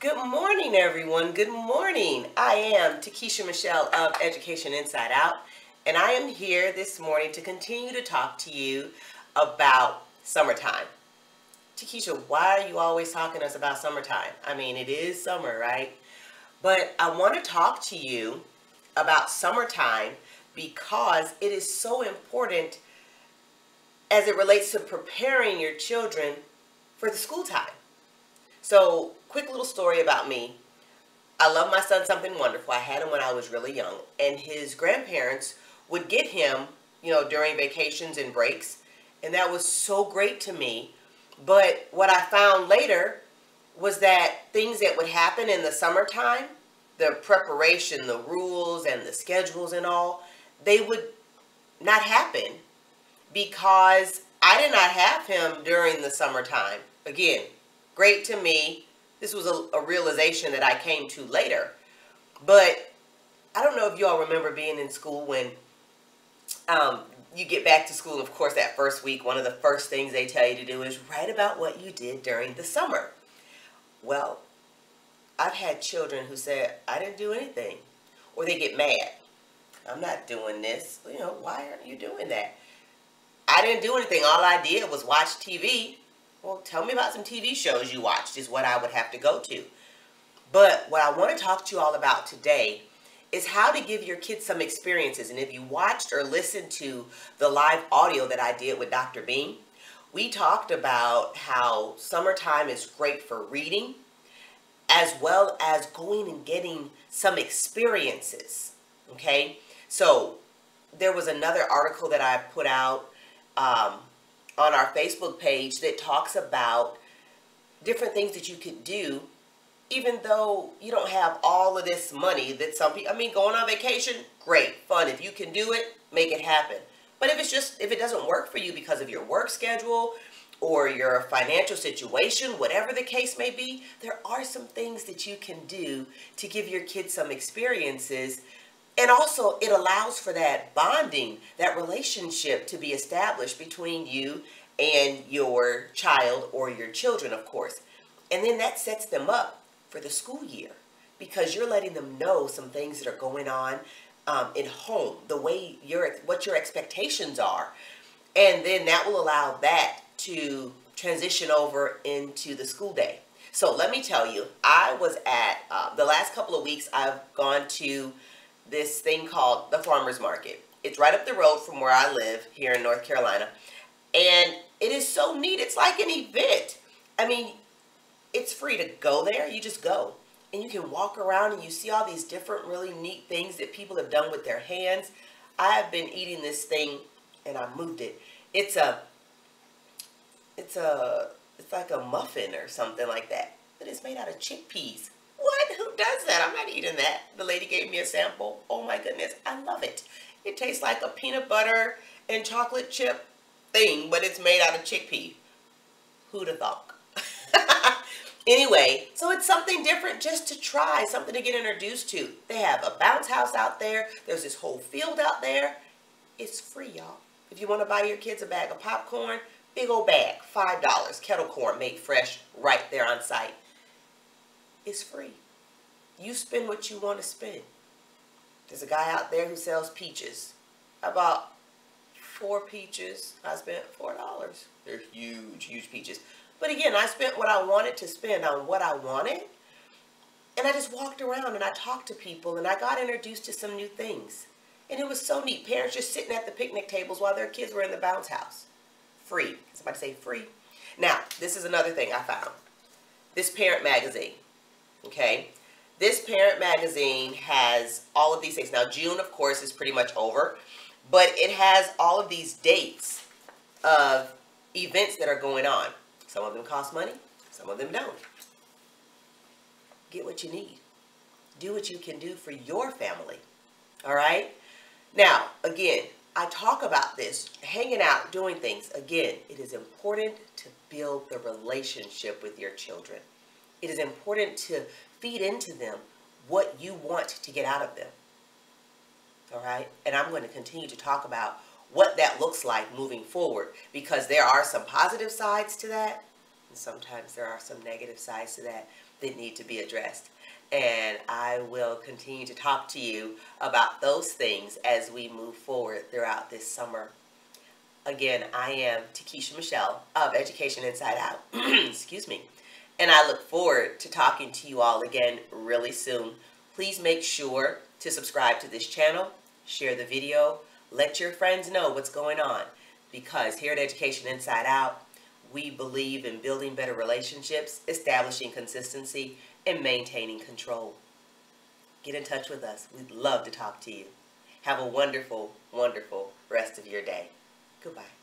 Good morning, everyone. Good morning. I am Tikisha Michelle of Education Inside Out, and I am here this morning to continue to talk to you about summertime. Tikisha, why are you always talking to us about summertime? I mean, it is summer, right? But I want to talk to you about summertime because it is so important as it relates to preparing your children for the school time. So, quick little story about me. I love my son something wonderful. I had him when I was really young, and his grandparents would get him, during vacations and breaks, and that was so great to me. But what I found later was that things that would happen in the summertime, the preparation, the rules, and the schedules and all, they would not happen because I did not have him during the summertime. Again, great to me. This was a realization that I came to later. But I don't know if you all remember being in school when you get back to school. Of course, that first week, one of the first things they tell you to do is write about what you did during the summer. Well, I've had children who said, I didn't do anything. Or they get mad. I'm not doing this. Why aren't you doing that? I didn't do anything. All I did was watch TV. Well, tell me about some TV shows you watched is what I would have to go to. But what I want to talk to you all about today is how to give your kids some experiences. And if you watched or listened to the live audio that I did with Dr. Bean, we talked about how summertime is great for reading as well as going and getting some experiences. Okay? So there was another article that I put out on our Facebook page that talks about different things that you could do even though you don't have all of this money that some people, going on vacation, great, fun. If you can do it, make it happen. But if it doesn't work for you because of your work schedule or your financial situation, whatever the case may be, there are some things that you can do to give your kids some experiences. And also, it allows for that bonding, that relationship to be established between you and your child or your children, of course. And then that sets them up for the school year because you're letting them know some things that are going on in home, what your expectations are. And then that will allow that to transition over into the school day. So let me tell you, I was at, the last couple of weeks, I've gone to this thing called the Farmer's Market. It's right up the road from where I live here in North Carolina. And it is so neat. It's like an event. It's free to go there. You just go. And you can walk around and you see all these different really neat things that people have done with their hands. I have been eating this thing and I moved it. It's like a muffin or something like that. But it's made out of chickpeas. What? Who does that? I'm not eating that. The lady gave me a sample. Oh my goodness. I love it. It tastes like a peanut butter and chocolate chip thing, but it's made out of chickpea. Who'd have thought? Anyway, so it's something different just to try, something to get introduced to. They have a bounce house out there. There's this whole field out there. It's free, y'all. If you want to buy your kids a bag of popcorn, big old bag, $5, kettle corn made fresh right there on site. It's free. You spend what you want to spend. There's a guy out there who sells peaches. I bought 4 peaches. I spent $4. They're huge, huge peaches. But again, I spent what I wanted to spend on what I wanted. And I just walked around and I talked to people and I got introduced to some new things. And it was so neat. Parents just sitting at the picnic tables while their kids were in the bounce house. Free. Somebody say free. Now, this is another thing I found. This parent magazine. Okay, this parent magazine has all of these things. Now, June, of course, is pretty much over, but it has all of these dates of events that are going on. Some of them cost money, some of them don't. Get what you need. Do what you can do for your family. All right? Now, again, I talk about this, hanging out, doing things. Again, it is important to build the relationship with your children. It is important to feed into them what you want to get out of them. All right? And I'm going to continue to talk about what that looks like moving forward because there are some positive sides to that and sometimes there are some negative sides to that that need to be addressed. And I will continue to talk to you about those things as we move forward throughout this summer. Again, I am Tikisha Michelle of Education Inside Out. Excuse me. And I look forward to talking to you all again really soon. Please make sure to subscribe to this channel, share the video, let your friends know what's going on. Because here at Education Inside Out, we believe in building better relationships, establishing consistency, and maintaining control. Get in touch with us. We'd love to talk to you. Have a wonderful, wonderful rest of your day. Goodbye.